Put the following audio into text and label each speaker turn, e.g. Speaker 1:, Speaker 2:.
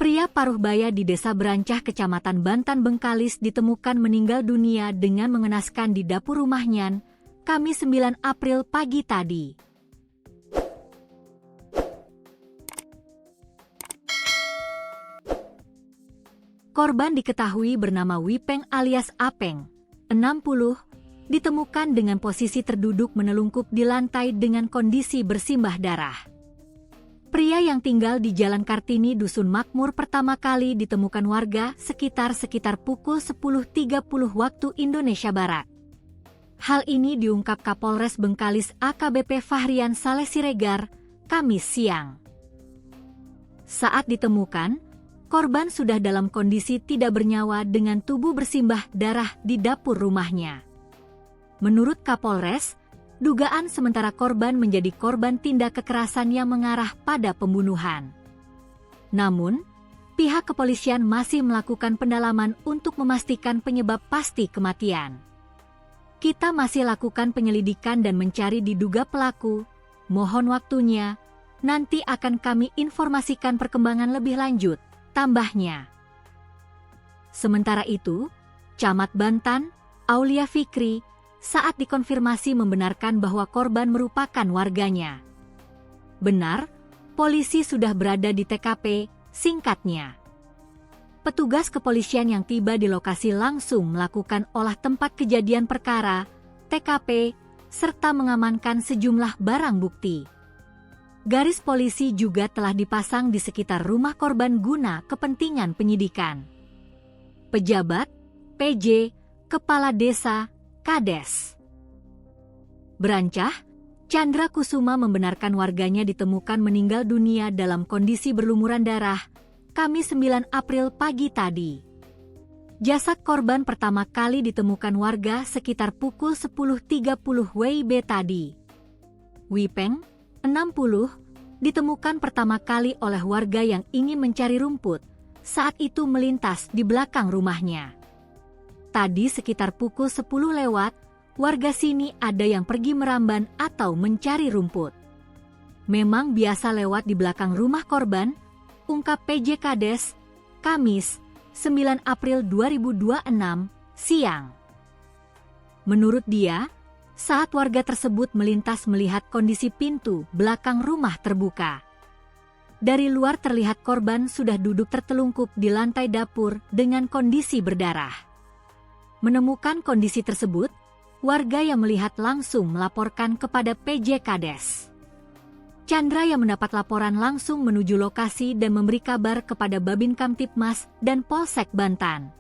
Speaker 1: Pria paruh baya di Desa Berancah, Kecamatan Bantan, Bengkalis ditemukan meninggal dunia dengan mengenaskan di dapur rumahnya, Kamis 9 April pagi tadi. Korban diketahui bernama Wipeng alias Apeng, 60, ditemukan dengan posisi terduduk menelungkup di lantai dengan kondisi bersimbah darah. Pria yang tinggal di Jalan Kartini, Dusun Makmur pertama kali ditemukan warga sekitar pukul 10.30 waktu Indonesia Barat. Hal ini diungkap Kapolres Bengkalis AKBP Fahrian Saleh Siregar, Kamis siang. Saat ditemukan, korban sudah dalam kondisi tidak bernyawa dengan tubuh bersimbah darah di dapur rumahnya. Menurut Kapolres, dugaan sementara korban menjadi korban tindak kekerasan yang mengarah pada pembunuhan. Namun, pihak kepolisian masih melakukan pendalaman untuk memastikan penyebab pasti kematian. Kita masih lakukan penyelidikan dan mencari diduga pelaku. Mohon waktunya, nanti akan kami informasikan perkembangan lebih lanjut, tambahnya. Sementara itu, Camat Bantan, Aulia Fikri, saat dikonfirmasi membenarkan bahwa korban merupakan warganya. Benar, polisi sudah berada di TKP, singkatnya. Petugas kepolisian yang tiba di lokasi langsung melakukan olah tempat kejadian perkara, TKP, serta mengamankan sejumlah barang bukti. Garis polisi juga telah dipasang di sekitar rumah korban guna kepentingan penyidikan. Pejabat, PJ, Kepala Desa, Kades Berancah, Chandra Kusuma membenarkan warganya ditemukan meninggal dunia dalam kondisi berlumuran darah, Kamis 9 April pagi tadi. Jasad korban pertama kali ditemukan warga sekitar pukul 10.30 WIB tadi. Wipeng, 60, ditemukan pertama kali oleh warga yang ingin mencari rumput, saat itu melintas di belakang rumahnya. Tadi sekitar pukul 10 lewat, warga sini ada yang pergi meramban atau mencari rumput. Memang biasa lewat di belakang rumah korban, ungkap PJ Kades, Kamis, 9 April 2026, siang. Menurut dia, saat warga tersebut melintas melihat kondisi pintu belakang rumah terbuka. Dari luar terlihat korban sudah duduk tertelungkup di lantai dapur dengan kondisi berdarah. Menemukan kondisi tersebut, warga yang melihat langsung melaporkan kepada PJ Kades. Chandra yang mendapat laporan langsung menuju lokasi dan memberi kabar kepada Babin Kamtipmas dan Polsek Bantan.